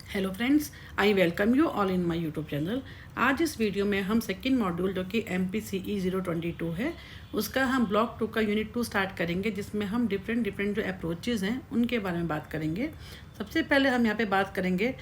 Hello friends, I welcome you all in my YouTube channel. आज इस video में हम सेकंड मॉड्यूल जो कि MPCE 022 है उसका हम ब्लॉक 2 का यूनिट 2 स्टार्ट करेंगे, जिसमें हम डिफरेंट जो अप्रोचेज़ हैं उनके बारे में बात करेंगे। सबसे पहले हम यहाँ पे बात करेंगे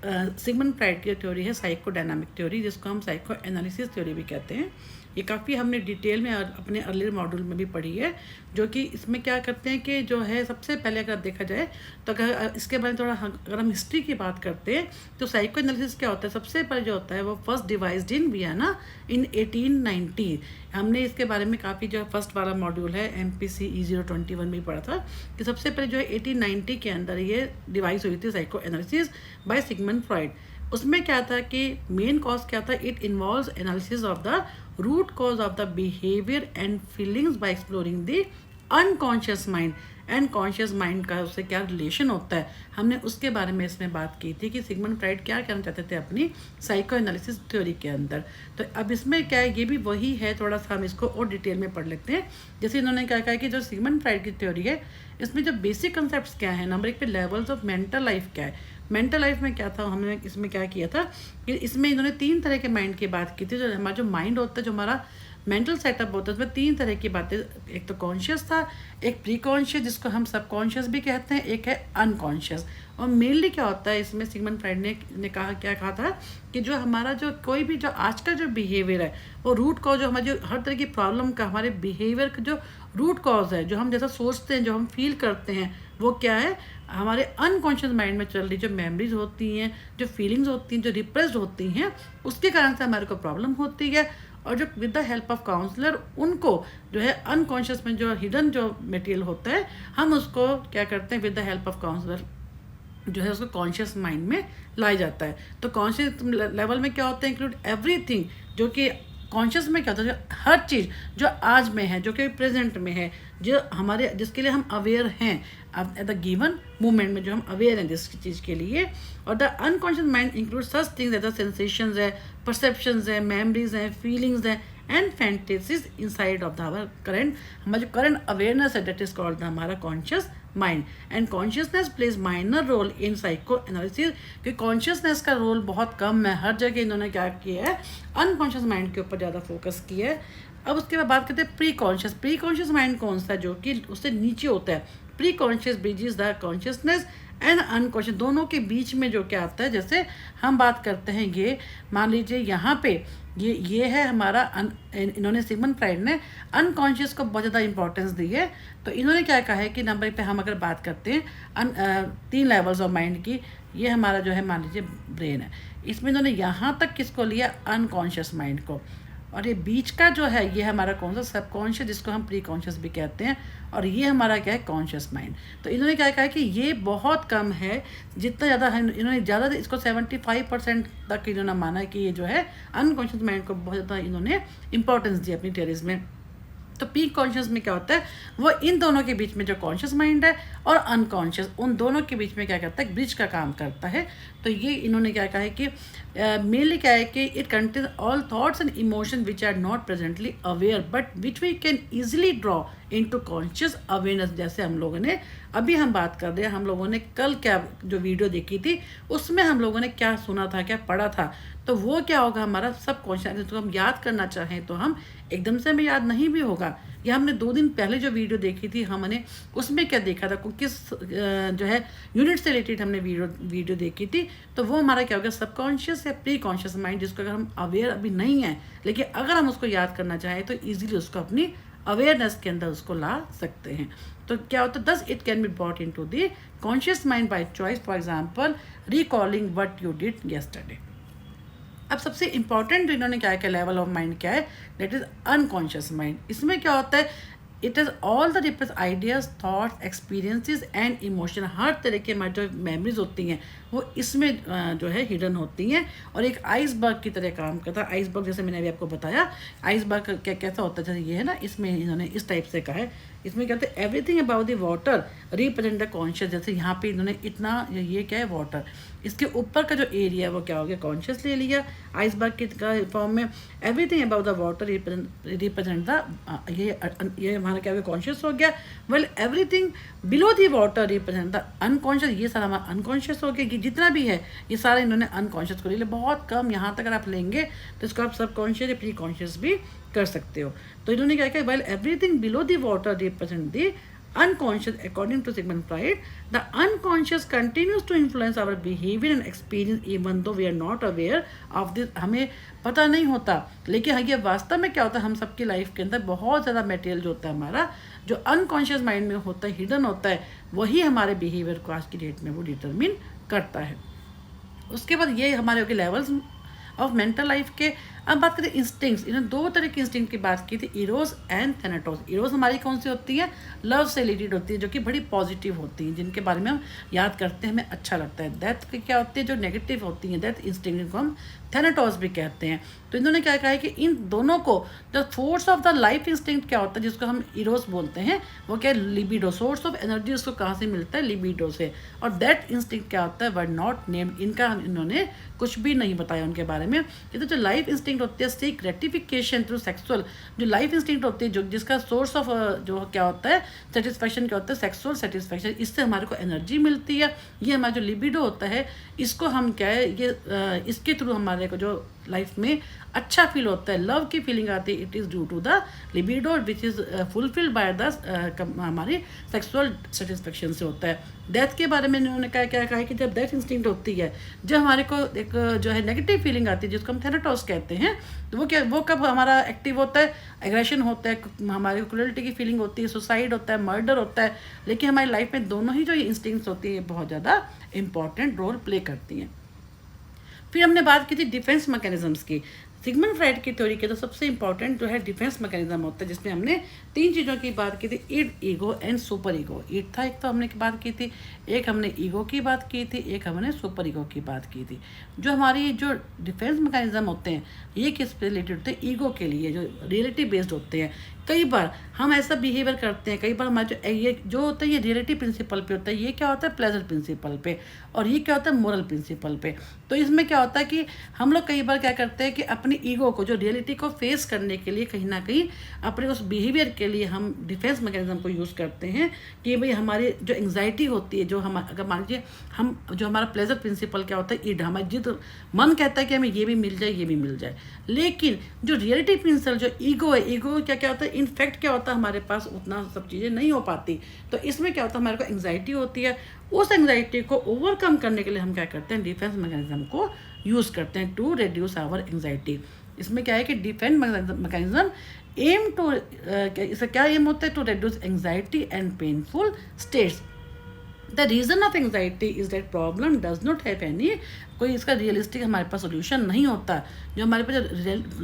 सिगमंड फ्राइड की थ्योरी है साइको डायनामिक थ्योरी, जिसको हम साइको एनालिसिस थ्योरी भी कहते हैं। ये काफ़ी हमने डिटेल में अपने अर्लियर मॉड्यूल में भी पढ़ी है, जो कि इसमें क्या करते हैं कि जो है सबसे पहले अगर देखा जाए तो अगर इसके बारे में थोड़ा अगर हम हिस्ट्री की बात करते हैं तो साइको एनालिसिस क्या होता है। सबसे पहले जो होता है वो फर्स्ट डिवाइस्ड इन वियना इन 1890। हमने इसके बारे में काफ़ी जो फर्स्ट वाला मॉड्यूल है MPCE 021 में भी पढ़ा था कि सबसे पहले जो है 1890 के अंदर ये डिवाइस हुई थी psycho analysis by Sigmund Freud. उसमें क्या था कि मेन कॉज क्या था, it involves analysis of the root cause of the behaviour and feelings by exploring the unconscious mind and conscious mind का उससे क्या रिलेशन होता है। हमने उसके बारे में इसमें बात की थी कि सिगमंड फ्राइड क्या कहना चाहते थे अपनी साइको एनालिसिस थ्योरी के अंदर। तो अब इसमें क्या है, ये भी वही है, थोड़ा सा हम इसको और डिटेल में पढ़ लेते हैं। जैसे इन्होंने क्या कहा कि जो सिगमंड फ्राइड की थ्योरी है इसमें जो बेसिक कंसेप्ट क्या है, नंबर 1 पे लेवल्स ऑफ मेंटल लाइफ क्या है। मेंटल लाइफ में क्या था, हमने इसमें क्या किया था कि इसमें इन्होंने 3 तरह के माइंड की बात की थी। जो हमारा जो माइंड होता है, जो हमारा मेंटल सेटअप होता है, उसमें 3 तरह की बातें, एक तो कॉन्शियस था, एक प्री कॉन्शियस जिसको हम सब कॉन्शियस भी कहते हैं, एक है अनकॉन्शियस। और मेनली क्या होता है इसमें, सिगमंड फ्राइड ने कहा क्या कहा था कि जो हमारा जो कोई भी जो आज का जो बिहेवियर है वो रूट कॉज, जो हमारी जो हर तरह की प्रॉब्लम का हमारे बिहेवियर का जो रूट कॉज है, जो हम जैसा सोचते हैं, जो हम फील करते हैं, वो क्या है, हमारे अनकॉन्शियस माइंड में चल रही जो मेमोरीज होती हैं, जो फीलिंग्स होती हैं, जो रिप्रेस्ड होती हैं, उसके कारण से हमारे को प्रॉब्लम होती है। और जो with the help of counsellor उनको जो है अनकॉन्शियस में जो हिडन जो मटेरियल होता है, हम उसको क्या करते हैं, with the help of counsellor जो है उसको कॉन्शियस माइंड में लाया जाता है। तो कॉन्शियस लेवल में क्या होता है, इंक्लूड एवरीथिंग, जो कि कॉन्शियस में क्या होता है, जो हर चीज़ जो आज में है, जो कि प्रेजेंट में है, जो हमारे जिसके लिए हम अवेयर हैं एट द गिवन मोमेंट में, जो हम अवेयर हैं जिस चीज़ के लिए। और the unconscious mind include such things as the sensations है, परसेप्शंस है, मेमोरीज हैं, फीलिंग्स हैं and fantasies inside of the our current, हमारा जो करंट अवेयरनेस है, दैट इज कॉल्ड द हमारा conscious mind. And consciousness plays minor role in psycho analysis, क्योंकि consciousness का रोल बहुत कम है, हर जगह इन्होंने क्या किया है, अनकॉन्शियस माइंड के ऊपर ज़्यादा फोकस किया है। अब उसके बाद बात करते हैं pre conscious. Pre conscious mind कौन सा है, जो कि उससे नीचे होता है। Pre conscious bridges the consciousness and unconscious, दोनों के बीच में जो क्या आता है, जैसे हम बात करते हैं, ये मान लीजिए यहाँ पे ये है हमारा इन्होंने सिगमंड फ्राइड ने अनकॉन्शियस को बहुत ज़्यादा इंपॉर्टेंस दी है। तो इन्होंने क्या कहा है कि नंबर 1 पे हम अगर बात करते हैं 3 लेवल्स ऑफ माइंड की, ये हमारा जो है मान लीजिए ब्रेन है, इसमें इन्होंने यहाँ तक किसको लिया, अनकॉन्शियस माइंड को। और ये बीच का जो है ये हमारा कौन सा, सबकॉन्शियस, जिसको हम प्री कॉन्शियस भी कहते हैं, और ये हमारा क्या है, कॉन्शियस माइंड। तो इन्होंने क्या कहा कि ये बहुत कम है, जितना ज़्यादा है इन्होंने ज़्यादा इसको 75% तक इन्होंने माना कि ये जो है अनकॉन्शियस माइंड को बहुत ज़्यादा इन्होंने इंपॉर्टेंस दी अपनी थ्योरीज में। तो प्री कॉन्शियस में क्या होता है, वो इन दोनों के बीच में जो कॉन्शियस माइंड है और अनकॉन्शियस, उन दोनों के बीच में क्या करता है, ब्रिज का काम करता है। तो ये इन्होंने क्या कहा है कि मेनली क्या है कि it contain all thoughts and emotion which are not presently aware but which we can easily draw into conscious awareness. जैसे हम लोगों ने अभी हम बात कर रहे हैं, हम लोगों ने कल क्या जो वीडियो देखी थी उसमें हम लोगों ने क्या सुना था, क्या पढ़ा था, तो वो क्या होगा, हमारा सब कॉन्शियस, जिसको हम याद करना चाहें तो हम एकदम से हमें याद नहीं भी होगा। या हमने 2 दिन पहले जो वीडियो देखी थी, हमने उसमें क्या देखा था, किस जो है यूनिट से रिलेटेड हमने वीडियो देखी थी, तो वो हमारा क्या होगा, सबकॉन्शियस या प्री कॉन्शियस माइंड, जिसको अगर हम अवेयर अभी नहीं है, लेकिन अगर हम उसको याद करना चाहें तो ईजिली उसको अपनी अवेयरनेस के अंदर उसको ला सकते हैं। तो क्या होता है, thus it can be brought into the conscious mind by choice, for example recalling what you did yesterday. अब सबसे इंपॉर्टेंट इन्होंने क्या है, लेवल ऑफ माइंड क्या है, दैट इज अनकॉन्शियस माइंड। इसमें क्या होता है, it is all the repress ideas, thoughts, experiences and emotion, हर तरह के हमारी जो मेमोरीज होती हैं वो इसमें जो है हिडन होती हैं, और एक आइसबर्ग की तरह काम करता है। आइसबर्ग जैसे मैंने अभी आपको बताया, आइसबर्ग क्या कैसा होता है, जैसे ये है ना, इसमें इन्होंने इस टाइप से कहा है, इसमें कहते हैं everything about the water represent the conscious. जैसे यहाँ पे इन्होंने इतना, ये क्या है, वाटर, इसके ऊपर का जो एरिया है वो क्या हो गया, कॉन्शियस ले लिया आइसबर्ग के फॉर्म में। Everything about the water represent the, ये हमारा क्या हो गया, कॉन्शियस हो गया। Well everything below the water represent the unconscious, ये सारा हमारा अनकॉन्शियस हो गया। कि जितना भी है ये सारा इन्होंने अनकॉन्शियस को ले लिया, बहुत कम। यहाँ तक अगर आप लेंगे तो इसको आप सबकॉन्शियस या प्री कॉन्शियस भी कर सकते हो। तो इन्होंने क्या किया, well everything below the water represent the unconscious. According to Sigmund Freud, the unconscious continues to influence our behavior and experience even though we are not aware of this. हमें पता नहीं होता, लेकिन ये वास्तव में क्या होता है, हम सबकी लाइफ के अंदर बहुत ज़्यादा मटेरियल जो होता है हमारा, जो अनकॉन्शियस माइंड में होता है, हिडन होता है, वही हमारे बिहेवियर को आज की डेट में वो डिटरमिन करता है। उसके बाद ये हमारे हो गए लेवल्स ऑफ मेंटल लाइफ के। अब बात करें इंस्टिंक्ट्स, इन्होंने दो तरह के इंस्टिंक्ट की बात की थी, इरोस एंड थैनाटोस। इरोस हमारी कौन सी होती है, लव से रिलेटेड होती है, जो कि बड़ी पॉजिटिव होती हैं, जिनके बारे में हम याद करते हैं, हमें अच्छा लगता है। डेथ की क्या होती है, जो नेगेटिव होती हैं, डेथ इंस्टिंक्ट को हम थैनाटोस भी कहते हैं। तो इन्होंने क्या कहा है कि इन दोनों को the force of the life instinct क्या होता है, जिसको हम इरोस बोलते हैं, वो क्या है, लिबिडो, सोर्स ऑफ एनर्जी उसको कहाँ से मिलता है, लिबिडो से। और दैट इंस्टिंक्ट क्या होता है, वर नॉट नेम्ड, इनका इन्होंने कुछ भी नहीं बताया उनके बारे में। ये तो जो लाइफ इंस्टिंक्ट होती है, सीक ग्रेटिफिकेशन थ्रू सेक्सुअल, जो लाइफ इंस्टिंक्ट होती है, जो जिसका सोर्स ऑफ जो क्या होता है, सेटिस्फैक्शन क्या होता है, सेक्सुअल सेटिस्फैक्शन, इससे हमारे को एनर्जी मिलती है। ये हमारा जो लिबिडो होता है, इसको हम क्या है, ये इसके थ्रू हमारे को जो लाइफ में अच्छा फील होता है, लव की फीलिंग आती है, it is due to the libido which is fulfilled by the हमारी सेक्सुअल सेटिस्फेक्शन से होता है। डेथ के बारे में इन्होंने क्या क्या कहा है कि जब डेथ इंस्टिंक्ट होती है, जब हमारे को एक जो है नेगेटिव फीलिंग आती है, जिसको हम थैनाटोस कहते हैं, तो वो क्या, वो कब हमारा एक्टिव होता है, एग्रेशन होता है, हमारे क्रूरल्टी की फीलिंग होती है, सुसाइड होता है, मर्डर होता है। लेकिन हमारी लाइफ में दोनों ही जो ये इंस्टिंक्ट्स होती है, ये बहुत ज़्यादा इंपॉर्टेंट रोल प्ले करती हैं। फिर हमने बात की थी डिफेंस मैकेनिज्म्स की। सिगमंड फ्राइड की थ्योरी के तो सबसे इंपॉर्टेंट जो है डिफेंस मैकेनिज्म होता है, जिसमें हमने तीन चीज़ों की बात की थी, id, ego and super ego. Id था एक, तो हमने की बात की थी, एक हमने ईगो की बात की थी, एक हमने सुपर ईगो की बात की थी। जो हमारी जो डिफेंस मैकेनिज्म होते हैं, ये किस पे रिलेटेड होते हैं, ईगो के लिए, जो रियलिटी बेस्ड होते हैं। कई बार हम ऐसा बिहेवियर करते हैं, कई बार हमारे ये जो होता है, ये रियलिटी प्रिंसिपल पे होता है, ये क्या होता है, प्लेजर प्रिंसिपल पे, और ये क्या होता है, मोरल प्रिंसिपल पे। तो इसमें क्या होता है कि हम लोग कई बार क्या करते हैं कि अपनी ईगो को, जो रियलिटी को फेस करने के लिए, कहीं ना कहीं अपने उस बिहेवियर के लिए हम डिफेंस मैकेनिज्म को यूज़ करते हैं कि भाई हमारी जो एंग्जाइटी होती है, जो हम अगर मान लीजिए हम जो हमारा प्लेजर प्रिंसिपल क्या होता है, ईड, हमारी जिद, मन कहता है कि हमें ये भी मिल जाए, ये भी मिल जाए। लेकिन जो रियलिटी प्रिंसिपल, जो ईगो है, ईगो क्या क्या होता है, इनफैक्ट क्या होता है, हमारे पास उतना सब चीज़ें नहीं हो पाती। तो इसमें क्या होता है, हमारे को एंग्जाइटी होती है। उस एंग्जाइटी को ओवरकम करने के लिए हम क्या करते हैं, डिफेंस मैकेनिज्म को यूज़ करते हैं टू रिड्यूस आवर एंग्जाइटी। इसमें क्या है कि डिफेंस मैकेनिज्म एम टू, इसका क्या एम होता है, to reduce anxiety and painful states. The reason of anxiety is that problem does not have any, कोई इसका रियलिस्टिक हमारे पास सोल्यूशन नहीं होता। जो हमारे पास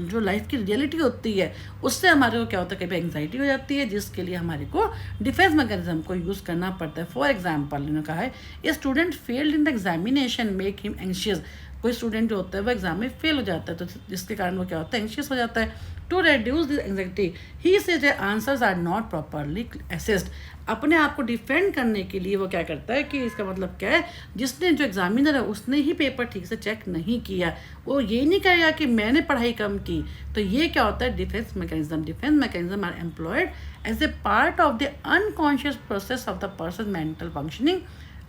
जो लाइफ की रियलिटी होती है, उससे हमारे को क्या होता है, कभी एंग्जाइटी हो जाती है, जिसके लिए हमारे को डिफेंस मैकेनिज्म को यूज़ करना पड़ता है। फॉर एग्जाम्पल उन्होंने कहा है, a student failed in the examination make him anxious. कोई स्टूडेंट जो होता है वो एग्जाम में फेल हो जाता है, तो जिसके कारण वो क्या होता है, एंशियस हो जाता है। To reduce this anxiety he says the answers are not properly assessed. अपने आप को डिफेंड करने के लिए वो क्या करता है कि इसका मतलब क्या है, जिसने जो एग्जामिनर है उसने ही पेपर ठीक से चेक नहीं किया, वो ये नहीं कहेगा कि मैंने पढ़ाई कम की। तो ये क्या होता है, defence mechanism. Defence mechanism are employed as a part of the unconscious process of the person mental functioning.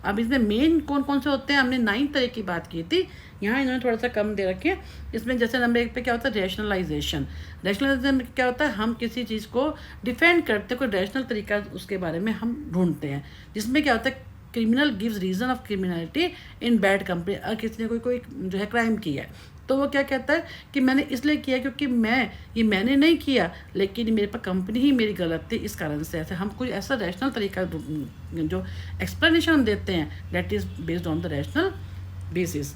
अब इसमें मेन कौन कौन से होते हैं, हमने 9 तरह की बात की थी, यहाँ इन्होंने थोड़ा सा कम दे रखे। इसमें जैसे नंबर 1 पे क्या होता है, रैशनलाइजेशन। रैशनलाइजेशन क्या होता है, हम किसी चीज़ को डिफेंड करते, कोई रैशनल तरीका उसके बारे में हम ढूंढते हैं। जिसमें क्या होता है, criminal gives reason of criminality in bad company. अगर किसी ने कोई जो है क्राइम किया है, तो वो क्या कहता है कि मैंने इसलिए किया क्योंकि मैंने नहीं किया, लेकिन मेरे पास कंपनी ही मेरी गलत थी, इस कारण से। ऐसे हम कोई ऐसा रैशनल तरीका जो एक्सप्लेनेशन हम देते हैं, that is based on the rational basis.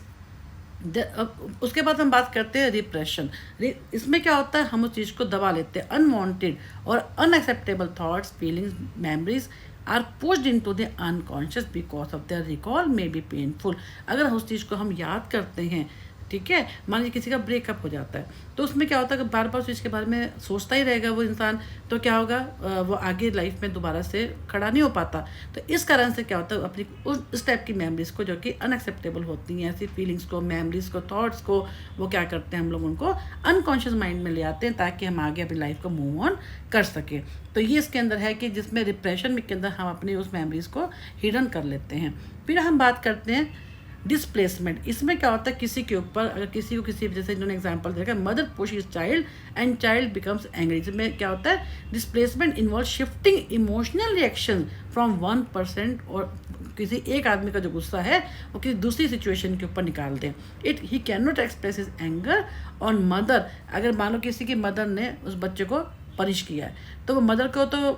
उसके बाद हम बात करते हैं रिप्रेशन। इसमें क्या होता है, हम उस चीज़ को दबा लेते हैं। अनवांटेड और unacceptable thoughts, feelings, memories are pushed into the unconscious because of their recall may be painful. अगर उस चीज़ को हम याद करते हैं, ठीक है। मान लीजिए किसी का ब्रेकअप हो जाता है, तो उसमें क्या होता है कि बार बार इसके बारे में सोचता ही रहेगा वो इंसान, तो क्या होगा, वो आगे लाइफ में दोबारा से खड़ा नहीं हो पाता। तो इस कारण से क्या होता है, अपनी उस टाइप की मेमोरीज को जो कि अनएक्सेप्टेबल होती हैं, ऐसी फीलिंग्स को, मेमोरीज को, थॉट्स को, वो क्या करते हैं, हम लोग उनको अनकॉन्शियस माइंड में ले आते हैं ताकि हम आगे अपनी लाइफ को मूव ऑन कर सकें। तो ये इसके अंदर है कि जिसमें रिप्रेशन के अंदर हम अपनी उस मेमोरीज को हिडन कर लेते हैं। फिर हम बात करते हैं डिस्प्लेसमेंट। इसमें क्या होता है, किसी के ऊपर अगर किसी को किसी जैसे इन्होंने एग्जांपल देखा, mother push is child and child becomes angry. इसमें क्या होता है, displacement involve shifting emotional reaction from one person, और किसी एक आदमी का जो गुस्सा है वो किसी दूसरी सिचुएशन के ऊपर निकाल दें। It he can not express his anger on mother. अगर मान लो किसी की मदर ने उस बच्चे को पनिश किया है, तो वो मदर को तो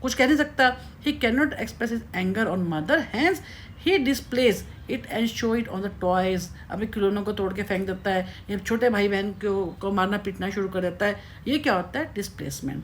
कुछ कह नहीं सकता। He can not express his anger on mother, hence he displace it and show it on the toys. अपने खिलौनों को तोड़ के फेंक देता है, या छोटे भाई बहन को मारना पीटना शुरू कर देता है। ये क्या होता है, डिस्प्लेसमेंट।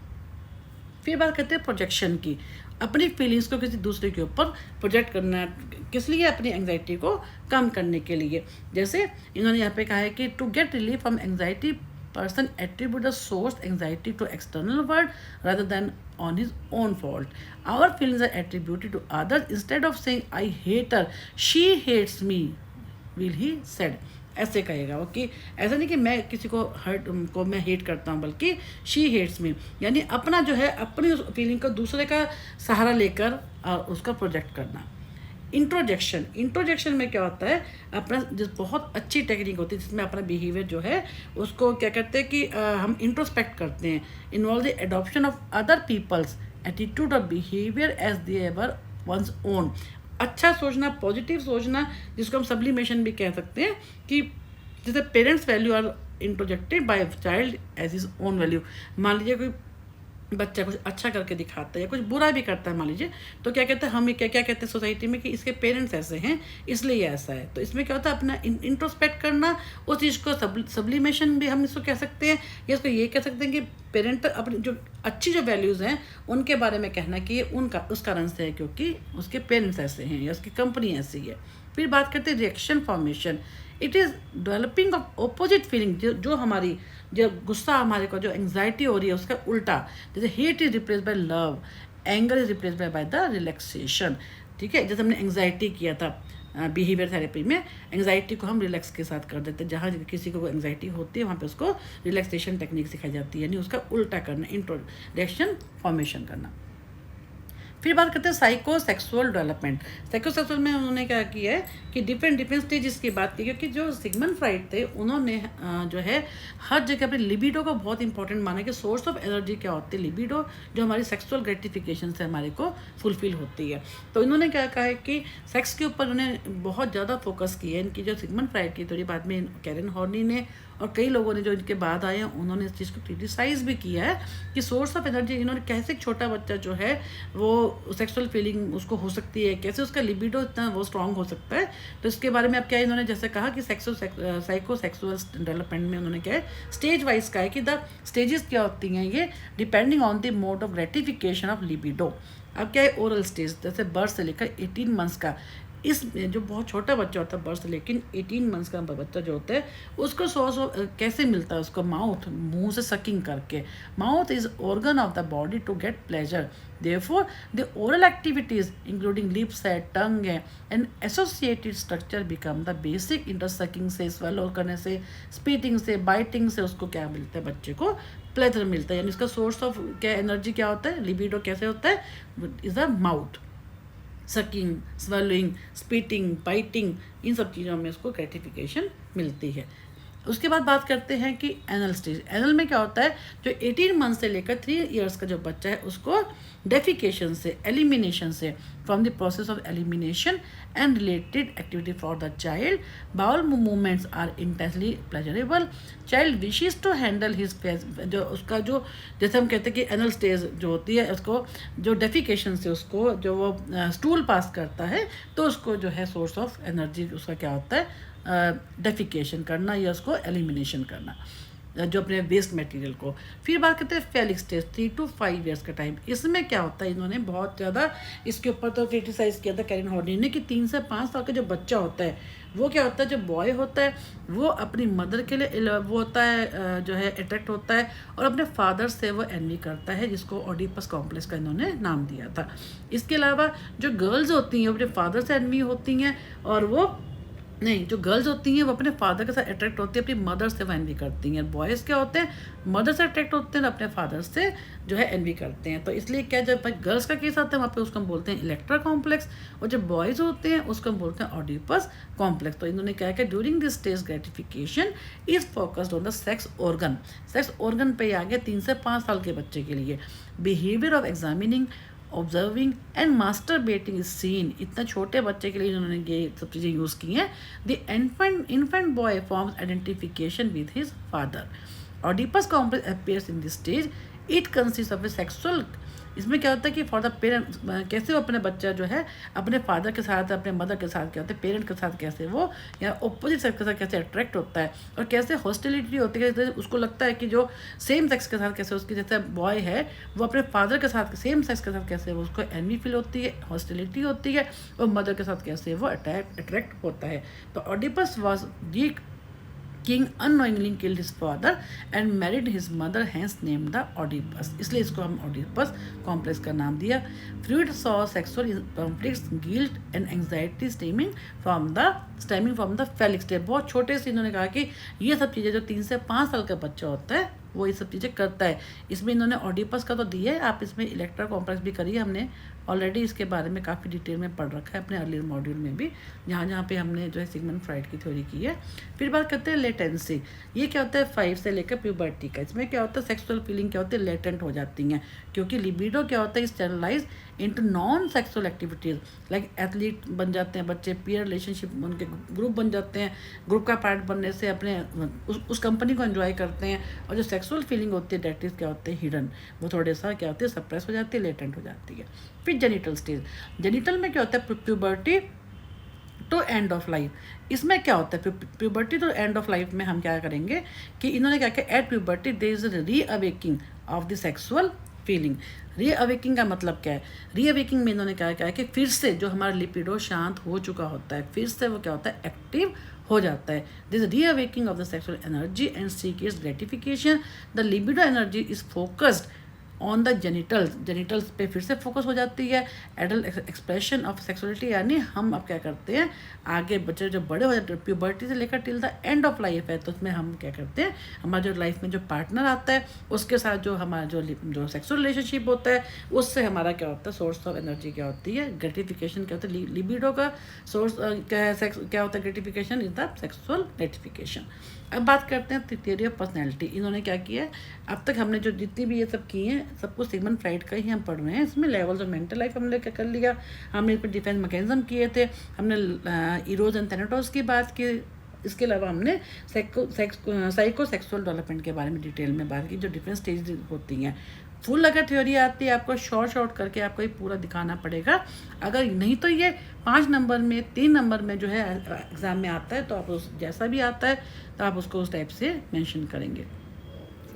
फिर बात करते हैं प्रोजेक्शन की। अपनी फीलिंग्स को किसी दूसरे के ऊपर प्रोजेक्ट करना, किस लिए, अपनी एंग्जाइटी को कम करने के लिए। जैसे इन्होंने यहाँ पे कहा है कि to get relief from anxiety, person attribute the source anxiety to external world rather than on his own fault. Our feelings are attributed to others. Instead of saying I hate her, she hates me, will he said. ऐसे कहेगा वो कि ऐसा नहीं कि मैं किसी को मैं हेट करता हूँ, बल्कि शी हेट्स मी, यानी अपना जो है अपनी उस फीलिंग को दूसरे का सहारा लेकर उसका प्रोजेक्ट करना। इंट्रोजेक्शन में क्या होता है, अपना जिस बहुत अच्छी टेक्निक होती है जिसमें अपना बिहेवियर जो है उसको क्या कहते हैं कि हम इंट्रोस्पेक्ट करते हैं। Involve the adoption of other people's attitude और behaviour as they ever once own. अच्छा सोचना, पॉजिटिव सोचना, जिसको हम सब्लिमेशन भी कह सकते हैं, कि जैसे parents value are introjected by child as his own value. मान लीजिए कोई बच्चा कुछ अच्छा करके दिखाता है या कुछ बुरा भी करता है मान लीजिए, तो क्या कहते हैं, हम क्या क्या कहते हैं सोसाइटी में कि इसके पेरेंट्स ऐसे हैं इसलिए ये ऐसा है। तो इसमें क्या होता है, अपना इंट्रोस्पेक्ट करना, उस चीज़ को सब्लिमेशन भी हम इसको कह सकते हैं, या इसको ये कह सकते हैं कि पेरेंट अपनी जो अच्छी जो वैल्यूज़ हैं उनके बारे में कहना कि ये उनका उस कारण से है क्योंकि उसके पेरेंट्स ऐसे हैं या उसकी कंपनी ऐसी है। फिर बात करते हैं reaction formation. It is developing of opposite feeling, जो हमारी जो गुस्सा हमारे को जो एंग्जाइटी हो रही है उसका उल्टा। जैसे hate is replace by love, anger is replace by the relaxation. ठीक है, जैसे हमने एंग्जाइटी किया था बिहेवियर थेरेपी में, एंग्जाइटी को हम रिलैक्स के साथ कर देते हैं। जहाँ किसी को एंग्जाइटी होती है वहाँ पे उसको रिलैक्सेशन टेक्निक सिखाई जाती है, यानी उसका उल्टा करना, इंट्रोडक्शन फॉर्मेशन करना। फिर बात करते हैं साइकोसेक्सुअल डेवलपमेंट। साइकोसेक्सुअल में उन्होंने क्या किया है कि डिफरेंट स्टेजेस की बात की, क्योंकि जो सिगमंड फ्राइड थे उन्होंने जो है हर जगह अपनी लिबिडो को बहुत इंपॉर्टेंट माना कि सोर्स ऑफ एनर्जी क्या होती है, लिबिडो, जो हमारी सेक्सुअल ग्रेटिफिकेशन से हमारे को फुलफिल होती है। तो इन्होंने क्या कहा है कि सेक्स के ऊपर उन्होंने बहुत ज़्यादा फोकस किया है। इनकी जो सिगमंड फ्राइड की थोड़ी बाद में कैरन हॉर्नी ने और कई लोगों ने जो इनके बाद आए हैं उन्होंने इस चीज़ को क्रिटिसाइज भी किया है कि सोर्स ऑफ एनर्जी, इन्होंने कैसे एक छोटा बच्चा जो है वो सेक्सुअल फीलिंग उसको हो सकती है, कैसे उसका लिबिडो इतना वो स्ट्रांग हो सकता है। तो इसके बारे में अब क्या इन्होंने जैसे कहा कि साइकोसेक्सुअल डेवलपमेंट में उन्होंने क्या है स्टेज वाइज कहा है कि द स्टेजेस क्या होती हैं ये depending on the mode of gratification of libido. अब क्या है ओरल स्टेज, जैसे बर्थ से लेकर 18 मंथ्स का, इस जो बहुत छोटा बच्चा होता है बर्थ से, लेकिन 18 मंथ्स का बच्चा जो होता है उसको सोर्स कैसे मिलता है, उसको माउथ, मुंह से सकिंग करके। Mouth is organ of the body to get pleasure, therefore the oral activities including lips है, टंग है and associated structure become the basic इंटरसकिंग से, स्वेलो करने से, स्पीटिंग से, बाइटिंग से उसको क्या मिलता है, बच्चे को प्लेजर मिलता है। यानी इसका सोर्स ऑफ क्या एनर्जी क्या होता है, लिबिडो कैसे होता है, is the mouth. Sucking, swallowing, spitting, biting, इन सब चीज़ों में उसको ग्रेटिफिकेशन मिलती है। उसके बाद बात करते हैं कि एनल स्टेज। एनल में क्या होता है, जो 18 मंथ से लेकर 3 इयर्स का जो बच्चा है उसको डेफिकेशन से, एलिमिनेशन से, from the process of elimination and related activity for the child, bowel movements are intensely pleasurable, child wishes to handle his faeces, जो उसका जो जैसे हम कहते हैं कि एनल स्टेज जो होती है उसको जो डेफिकेशन से उसको जो वो स्टूल पास करता है तो उसको जो है सोर्स ऑफ एनर्जी उसका क्या होता है, डेफिकेशन करना या उसको एलिमिनेशन करना। जो अपने वेस्ट मटेरियल को। फिर बात करते हैं फेलिक स्टेज 3 to 5 ईयर्स का टाइम। इसमें क्या होता है, इन्होंने बहुत ज़्यादा इसके ऊपर तो क्रिटिसाइज़ किया था कैरन हॉर्नी ने कि 3 से 5 साल का जो बच्चा होता है वो क्या होता है, जो बॉय होता है वो अपनी मदर के लिए वो होता है जो है अट्रैक्ट होता है और अपने फादर से वो एनवी करता है, जिसको ओडिपस कॉम्प्लेक्स का इन्होंने नाम दिया था। इसके अलावा जो गर्ल्स होती हैं वो अपने फादर से एनवी होती हैं, और वो नहीं, जो गर्ल्स होती हैं वो अपने फादर के साथ अट्रैक्ट होती है, अपनी मदर से वो एनवी करती हैं। बॉयज़ क्या होते हैं, मदर से अट्रैक्ट होते हैं, अपने फादर से जो है एनवी करते हैं। तो इसलिए क्या, जब गर्ल्स का केस आता है वहाँ पे उसको हम बोलते हैं इलेक्ट्रा कॉम्प्लेक्स, और जब बॉयज़ होते हैं उसको हम बोलते हैं ऑडिपस कॉम्प्लेक्स। तो इन्होंने क्या है, during this stage gratification is focused on the sex organ. Sex organ पे आ गया 3 से 5 साल के बच्चे के लिए। Behaviour of examining, observing and masturbating is seen. इतना छोटे बच्चे के लिए इन्होंने ये सब चीज़ें यूज़ की हैं। The infant boy forms identification with his father. Oedipus complex appears in this stage. It consist of A sexual. इसमें क्या होता है कि फॉर द पेरेंट, कैसे वो अपने बच्चा जो है अपने फादर के साथ, अपने मदर के साथ क्या होता है, पेरेंट के साथ कैसे वो या ऑपोजिट सेक्स के साथ कैसे अट्रैक्ट होता है, और कैसे हॉस्टिलिटी होती है। जैसे उसको लगता है कि जो सेम सेक्स के साथ कैसे उसकी, जैसे बॉय है वो अपने फादर के साथ सेम सेक्स के साथ कैसे वो उसको एनवी फील होती है, हॉस्टिलिटी होती है, और मदर के साथ कैसे वो अट्रैक्ट होता है। तो Oedipus was the King unknowingly killed his father and married his mother, hence named the Oedipus। इसलिए इसको हम Oedipus कॉम्प्लेक्स का नाम दिया। Freud saw sexual conflicts, guilt and anxiety stemming from the phallic stage। बहुत छोटे से इन्होंने कहा कि ये सब चीज़ें जो 3 से 5 साल का बच्चा होता है वो ये सब चीज़ें करता है। इसमें इन्होंने ऑडिपस का तो दिया है, आप इसमें इलेक्ट्रा कॉम्प्लेक्स भी करिए। हमने ऑलरेडी इसके बारे में काफ़ी डिटेल में पढ़ रखा है अपने अर्लियर मॉड्यूल में भी, जहाँ जहाँ पे हमने जो है सिगमंड फ्राइड की थ्योरी की है। फिर बात करते हैं लेटेंसी। ये क्या होता है 5 से लेकर प्यूबर्टी का। इसमें क्या होता है, सेक्सुअल फीलिंग क्या होती है, लेटेंट हो जाती हैं, क्योंकि लिबिडो क्या होता है, channelise into non sexual activities. Like athlete बन जाते हैं बच्चे, पीयर रिलेशनशिप उनके ग्रुप बन जाते हैं, ग्रुप का पार्ट बनने से अपने उस कंपनी को एंजॉय करते हैं, और जो सेक्सुअल फीलिंग होती है डेट इज़ क्या होते हैं हिडन, वो थोड़े सा क्या होती है सप्रेस हो जाती है, लेटेंट हो जाती है। फिर जेनिटल स्टेज। जेनिटल में क्या होता है, puberty to end of life. इसमें क्या होता है, puberty to end of life में हम क्या करेंगे कि इन्होंने क्या किया, at puberty there is reawakening of the sexual feeling. Reawakening का मतलब क्या है, री अवेकिंग में इन्होंने क्या है कि फिर से जो हमारा लिपिडो शांत हो चुका होता है, फिर से वो क्या होता है एक्टिव हो जाता है। This reawakening of the sexual energy and seeks gratification. The libido energy is focused on the genitals पे फिर से फोकस हो जाती है। एडल्ट एक्सप्रेशन ऑफ सेक्सुअलिटी, यानी हम अब क्या करते हैं आगे बच्चे जो बड़े हो जाते हैं प्यूबर्टी से लेकर till the end of life है, तो उसमें हम क्या करते हैं, हमारा जो लाइफ में जो पार्टनर आता है उसके साथ जो हमारा जो सेक्सुअल रिलेशनशिप होता है उससे हमारा क्या होता है, सोर्स ऑफ एनर्जी क्या होती है, ग्रेटिफिकेशन क्या होता है, लिबिडो का सोर्स क्या होता है, gratification is the sexual gratification. अब बात करते हैं थ्योरी ऑफ पर्सनैलिटी। इन्होंने क्या किया है, अब तक हमने जो जितनी भी ये सब किए हैं सब कुछ सिगमंड फ्राइड का ही हम पढ़ रहे हैं। इसमें लेवल्स ऑफ मेंटल लाइफ हमने क्या कर लिया, हमने इस पर डिफेंस मैकेनिज्म किए थे, हमने इरोज एंड थैनाटोस की बात की। इसके अलावा हमने साइको सेक्सुअल डेवलपमेंट के बारे में डिटेल में बात की, जो डिफरेंट स्टेज होती हैं। फुल अगर थ्योरी आती है आपको शॉर्ट करके आपको ये पूरा दिखाना पड़ेगा, अगर नहीं तो ये 5 नंबर में 3 नंबर में जो है एग्ज़ाम में आता है, तो आप उस जैसा भी आता है तो आप उसको उस टाइप से मेंशन करेंगे,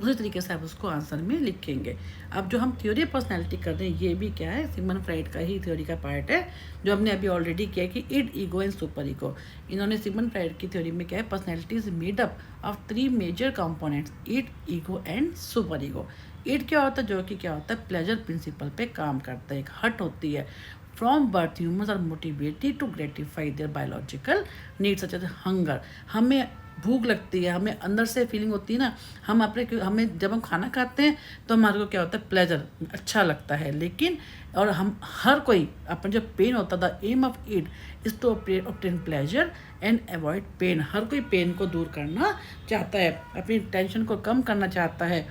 उसी तरीके से आप उसको आंसर में लिखेंगे। अब जो हम थ्योरी ऑफ पर्सनैलिटी कर रहे हैं ये भी क्या है, सिगमंड फ्राइड का ही थ्योरी का पार्ट है, जो हमने अभी ऑलरेडी किया कि id, ego and super ego. इन्होंने सिगमंड फ्राइड की थ्योरी में क्या है, personality is made up of 3 major components, id, ego and super ego. Id क्या होता है, जो कि क्या होता है प्लेजर प्रिंसिपल पे काम करता है, एक हट होती है। From birth humans are motivated to gratify their biological needs such as hunger. हमें भूख लगती है, हमें अंदर से फीलिंग होती है ना, हमें जब हम खाना खाते हैं तो हमारे को क्या होता है प्लेजर, अच्छा लगता है। लेकिन और हम हर कोई अपन जो पेन होता था, aim of it is to obtain pleasure and avoid pain. हर कोई पेन को दूर करना चाहता है, अपनी टेंशन को कम करना चाहता है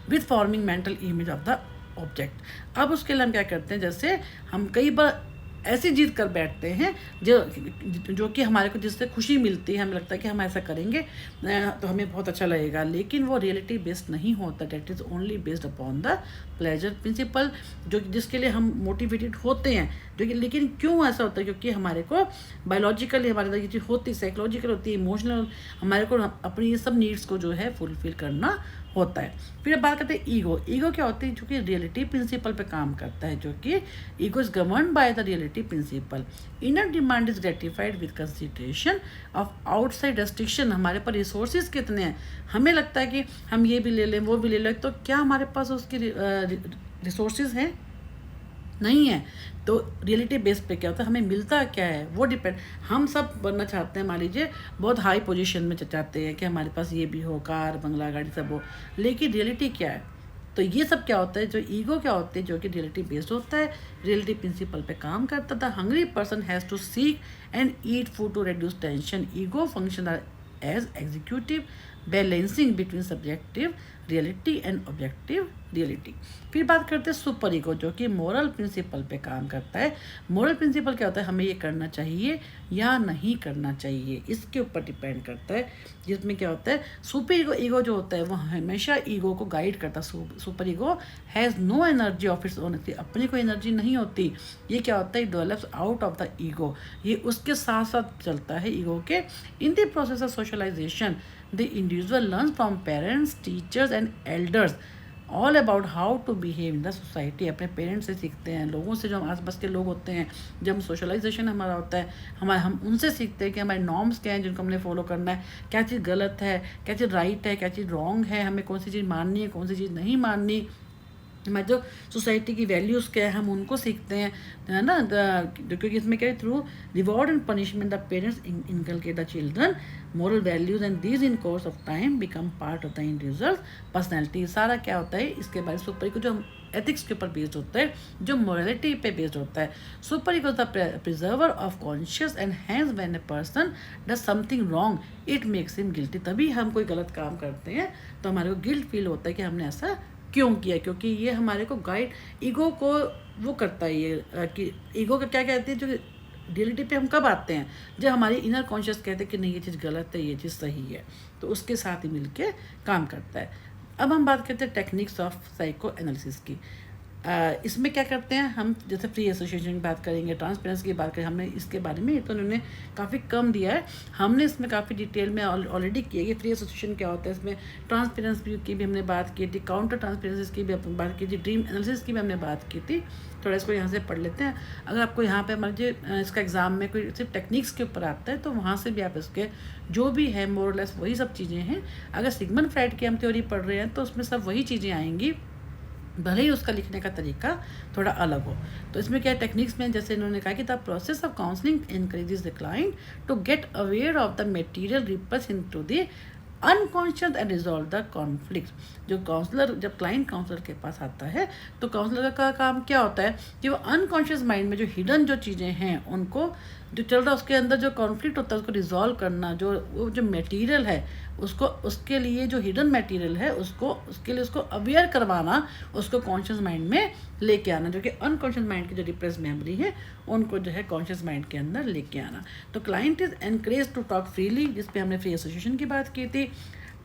with forming mental image of the object. अब उसके लिए हम क्या करते हैं, जैसे हम कई बार ऐसी जिद कर बैठते हैं जो कि हमारे को जिससे खुशी मिलती है, हमें लगता है कि हम ऐसा करेंगे तो हमें बहुत अच्छा लगेगा, लेकिन वो रियलिटी बेस्ड नहीं होता। That is only based upon the pleasure principal, जो जिसके लिए हम मोटिवेटेड होते हैं, जो कि लेकिन क्यों ऐसा होता है, क्योंकि हमारे को बायोलॉजिकली हमारे अंदर ये चीज़ होती, साइकोलॉजिकल होती है, इमोशनल, हमारे को अपनी ये सब नीड्स को जो है फुलफिल करना होता है। फिर बात करते हैं ईगो। ईगो क्या होती है, जो कि रियलिटी प्रिंसिपल पे काम करता है, जो कि ego is govern by the reality principle. Inner demand is gratified with consideration of outside restriction. हमारे पास रिसोर्सेज कितने हैं, हमें लगता है कि हम ये भी ले लें वो भी ले लें, तो क्या हमारे पास उसकी रिसोर्सेज हैं? नहीं है। तो रियलिटी बेस पे क्या होता है, हमें मिलता क्या है वो डिपेंड। हम सब बनना चाहते हैं, मान लीजिए बहुत हाई पोजीशन में चाहते हैं कि हमारे पास ये भी हो, कार बंगला गाड़ी सब हो, लेकिन रियलिटी क्या है? तो ये सब क्या होता है, जो ईगो क्या होती है, जो कि रियलिटी बेस्ड होता है, रियलिटी प्रिंसिपल पे काम करता था। Hungry person has to seek and eat food to reduce tension. Ego function as executive balancing between subjective reality and objective reality. फिर बात करते हैं सुपर ईगो, जो कि मोरल प्रिंसिपल पे काम करता है। मोरल प्रिंसिपल क्या होता है, हमें ये करना चाहिए या नहीं करना चाहिए, इसके ऊपर डिपेंड करता है। जिसमें क्या होता है, सुपर ईगो जो होता है वो हमेशा ईगो को गाइड करता है। Super ego has no energy of its own, अपनी कोई एनर्जी नहीं होती। ये क्या होता है, develops out of the ego, ये उसके साथ साथ चलता है ईगो के। In the process of socialisation the individual learns from parents, teachers and elders all about how to behave in the society। अपने पेरेंट्स से सीखते हैं, लोगों से, जो हम आसपास के लोग होते हैं, जब सोशलाइजेशन हमारा होता है, हम उनसे सीखते हैं कि हमारे नॉर्म्स क्या हैं जिनको हमने फॉलो करना है, क्या चीज़ गलत है, क्या चीज़ राइट है, क्या चीज़ रॉन्ग है, हमें कौन सी चीज़ माननी है, कौन सी चीज़ नहीं माननी, हमारे जो सोसाइटी की वैल्यूज़ क्या है हम उनको सीखते हैं, है ना। क्योंकि इसमें क्या है, through reward and punishment the parents inculcate the children moral values and these in course of time become part of the individual personality. सारा क्या होता है, इसके बारे में सुपर ईगो जो एथिक्स के ऊपर बेस्ड होता है, जो मोरलिटी पे बेस्ड होता है। Super ego the preserver of conscious and hence when a person does something wrong it makes him guilty. तभी हम कोई गलत काम करते हैं तो हमारे को गिल्ट फील होता है कि हमने ऐसा क्यों किया, क्योंकि ये हमारे को गाइड, ईगो को वो करता है ये कि ईगो का क्या कहते हैं, जो रियलिटी पे हम कब आते हैं, जब हमारी इनर कॉन्शियस कहते हैं कि नहीं ये चीज़ गलत है, ये चीज़ सही है, तो उसके साथ ही मिलके काम करता है। अब हम बात करते हैं टेक्निक्स ऑफ साइको एनालिसिस की। इसमें क्या करते हैं हम, जैसे फ्री एसोसिएशन की बात करेंगे, ट्रांसपेरेंसी की बात करें, हमने इसके बारे में तो उन्होंने काफ़ी कम दिया है, हमने इसमें काफ़ी डिटेल में ऑलरेडी किया कि फ्री एसोसिएशन क्या होता है। इसमें ट्रांसपेरेंसी की भी हमने बात की थी, काउंटर ट्रांसपेरेंसी की भी बात की थी, ड्रीम एनालिसिस की भी हमने बात की थी। थोड़ा इसको यहाँ से पढ़ लेते हैं। अगर आपको यहाँ पे मान लीजिए इसका एग्ज़ाम में कोई सिर्फ टेक्निक्स के ऊपर आता है तो वहाँ से भी आप इसके जो भी है मोरलेस वही सब चीज़ें हैं। अगर सिगमंड फ्राइड की हम थ्योरी पढ़ रहे हैं तो उसमें सब वही चीज़ें आएंगी, भले ही उसका लिखने का तरीका थोड़ा अलग हो। तो इसमें क्या टेक्निक्स में, जैसे इन्होंने कहा कि the process of counselling encourages the client to get aware of the material repress into the unconscious and resolve the conflict. जो काउंसलर, जब क्लाइंट काउंसलर के पास आता है तो काउंसलर का काम क्या होता है कि वो अनकॉन्शियस माइंड में जो हिडन जो चीज़ें हैं उनको, जो चल रहा है उसके अंदर जो कॉन्फ्लिक्ट होता है उसको रिजॉल्व करना, जो मटेरियल है उसको, उसके लिए जो हिडन मटेरियल है उसको, उसके लिए उसको अवेयर करवाना, उसको कॉन्शियस माइंड में लेके आना, जो कि अनकॉन्शियस माइंड की जो डिप्रेस मेमोरी है उनको जो है कॉन्शियस माइंड के अंदर लेके आना। तो client is encourage to talk freely, जिस पे हमने फ्री एसोसिएशन की बात की थी,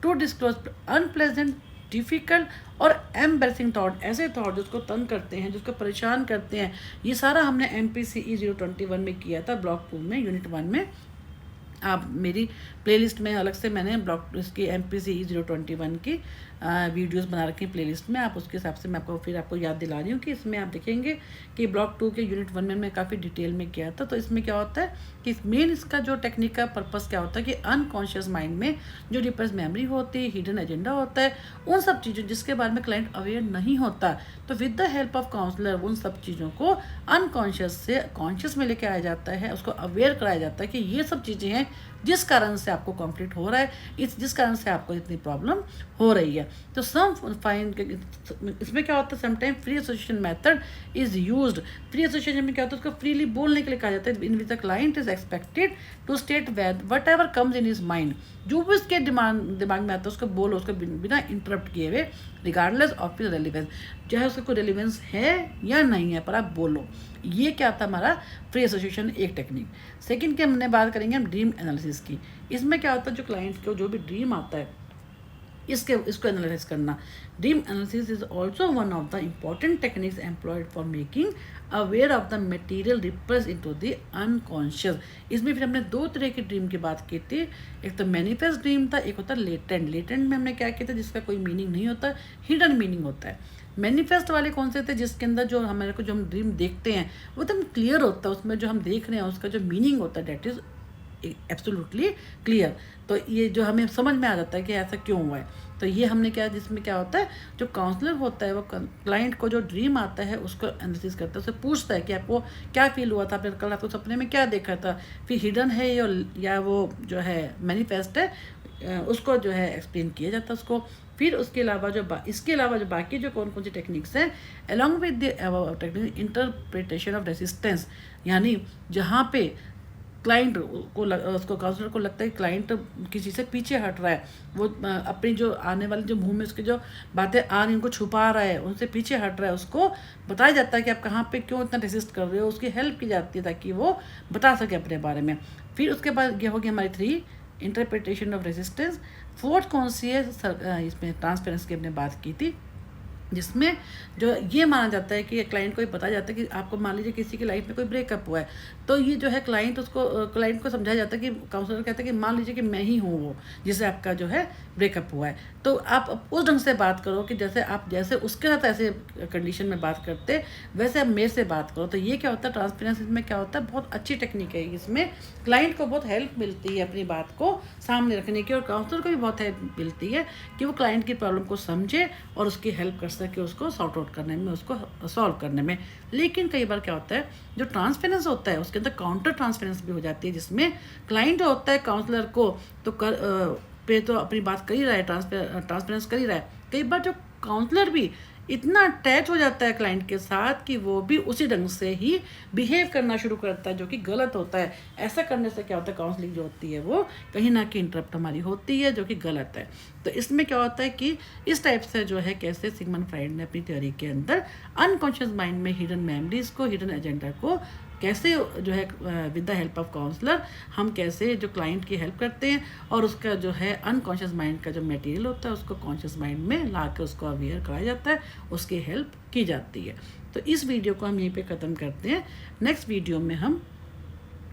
टू डिस्क्लोज अनप्लेजेंट, डिफ़िकल्ट और एम्बेरसिंग थॉट, ऐसे थॉट जिसको तंग करते हैं, जिसको परेशान करते हैं। ये सारा हमने MPCE 021 में किया था, ब्लॉक 2 में, यूनिट 1 में। आप मेरी प्लेलिस्ट में अलग से मैंने ब्लॉक इसकी MPCE 021 की वीडियोस बना रखी हैं प्लेलिस्ट में, आप उसके हिसाब से मैं आपको याद दिला रही हूँ कि इसमें आप देखेंगे कि ब्लॉक 2 के यूनिट 1 में मैं काफ़ी डिटेल में किया था। तो इसमें क्या होता है कि मेन इसका जो टेक्निक का पर्पस क्या होता है कि अनकॉन्शियस माइंड में जो डिप्रेस मेमोरी होती है, हिडन एजेंडा होता है, उन सब चीज़ों जिसके बारे में क्लाइंट अवेयर नहीं होता, तो with the help of counsellor उन सब चीज़ों को अनकॉन्शियस से कॉन्शियस में लेके आया जाता है, उसको अवेयर कराया जाता है कि ये सब चीज़ें हैं जिस कारण से आपको कॉन्फ्लिक्ट हो रहा है, जिस कारण से आपको इतनी प्रॉब्लम हो रही है। तो सम फाइन, इसमें क्या होता है, sometime free association method is used. Free association में क्या होता है, उसको फ्रीली बोलने के लिए कहा जाता है, in which the client is expected to state whatever comes in his mind, जो भी उसके दिमाग में आता है उसको बोलो, उसको बिना इंटरप्ट किए हुए, रिगार्डलेस ऑफ इज रेलिवेंस, चाहे उसका कोई रेलिवेंस है या नहीं है, पर आप बोलो। ये क्या था हमारा फ्री एसोसिएशन एक टेक्निक। सेकंड की हमने बात करेंगे हम ड्रीम एनालिसिस की। इसमें क्या होता है, जो क्लाइंट को जो भी ड्रीम आता है इसको एनालाइज करना। Dream analysis is also one of the important techniques employed for making aware of the material repress into the unconscious. इसमें फिर हमने दो तरह की ड्रीम की बात की थी, एक तो मैनिफेस्ट ड्रीम था, एक होता है लेटेंट। लेटेंट में हमने क्या किया था, जिसका कोई मीनिंग नहीं होता, हिडन मीनिंग होता है। मैनिफेस्ट वाले कौन से थे, जिसके अंदर जो हमारे को जो हम ड्रीम देखते हैं वो एकदम क्लियर होता है, उसमें जो हम देख रहे हैं उसका जो मीनिंग होता है डेट इज एब्सोल्युटली क्लियर। तो ये जो हमें समझ में आ जाता है कि ऐसा क्यों हुआ है। तो ये हमने क्या, जिसमें क्या होता है, जो काउंसलर होता है वो क्लाइंट को जो ड्रीम आता है उसको एनालिसिस करता है, उससे पूछता है कि आपको क्या फील हुआ था, आपने कल आपको सपने में क्या देखा था, फिर हिडन है या वो जो है मैनिफेस्ट है, उसको जो है एक्सप्लेन किया जाता है उसको। फिर उसके अलावा इसके अलावा जो बाकी जो कौन कौन सी टेक्निक्स हैं, along with the technique interpretation of resistance, यानी जहाँ पे क्लाइंट को उसको काउंसलर को लगता है कि क्लाइंट किसी से पीछे हट रहा है, वो अपनी जो आने वाली जो मुंह में उसकी जो बातें आ रही उनको छुपा रहा है, उनसे पीछे हट रहा है, उसको बताया जाता है कि आप कहाँ पे क्यों इतना रेसिस्ट कर रहे हो, उसकी हेल्प की जाती है ताकि वो बता सके अपने बारे में। फिर उसके बाद ये होगी हमारी 3 इंटरप्रिटेशन ऑफ रेसिस्टेंस। फोर्थ कौन सी है, इसमें ट्रांसपेरेंसी की हमने बात की थी, जिसमें जो ये माना जाता है कि क्लाइंट को ये बताया जाता है कि आपको मान लीजिए किसी की लाइफ में कोई ब्रेकअप हुआ है, तो ये जो है क्लाइंट को समझाया जाता है कि काउंसलर कहता है कि मान लीजिए कि मैं ही हूँ वो जिससे आपका जो है ब्रेकअप हुआ है, तो आप उस ढंग से बात करो कि जैसे उसके साथ ऐसे कंडीशन में बात करते वैसे आप मेरे से बात करो। तो ये क्या होता है, ट्रांसपेरेंसी में क्या होता है, बहुत अच्छी टेक्निक है, इसमें क्लाइंट को बहुत हेल्प मिलती है अपनी बात को सामने रखने की, और काउंसलर को भी बहुत हेल्प मिलती है कि वो क्लाइंट की प्रॉब्लम को समझे और उसकी हेल्प कर सके, उसको सॉर्ट आउट करने में, उसको सॉल्व करने में। लेकिन कई बार क्या होता है, जो ट्रांसपेरेंस होता है उसके अंदर काउंटर ट्रांसपेरेंस भी हो जाती है, जिसमें क्लाइंट जो होता है काउंसलर को पे तो अपनी बात कर ही रहा है, ट्रांसपेरेंस कर ही रहा है, कई बार जो काउंसलर भी इतना अटैच हो जाता है क्लाइंट के साथ कि वो भी उसी ढंग से ही बिहेव करना शुरू करता है, जो कि गलत होता है। ऐसा करने से क्या होता है, काउंसलिंग जो होती है वो कहीं ना कहीं इंटरप्ट हमारी होती है, जो कि गलत है। तो इसमें क्या होता है कि इस टाइप से जो है कैसे सिगमंड फ्राइड ने अपनी थ्योरी के अंदर अनकॉन्शियस माइंड में हिडन मेमोरीज को, हिडन एजेंडा को कैसे जो है with the help of counsellor हम कैसे जो क्लाइंट की हेल्प करते हैं, और उसका जो है अनकॉन्शियस माइंड का जो मटेरियल होता है उसको कॉन्शियस माइंड में ला कर उसको अवेयर कराया जाता है, उसकी हेल्प की जाती है। तो इस वीडियो को हम यहीं पे ख़त्म करते हैं। नेक्स्ट वीडियो में हम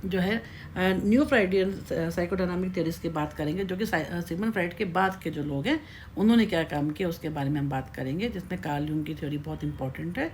जो है न्यू फ्राइडियन साइकोडायनामिक थ्योरीज की बात करेंगे, जो कि सिगमंड फ्राइड के बाद के जो लोग हैं उन्होंने क्या काम किया उसके बारे में हम बात करेंगे, जिसमें कार्ल यूंग की थ्योरी बहुत इंपॉर्टेंट है।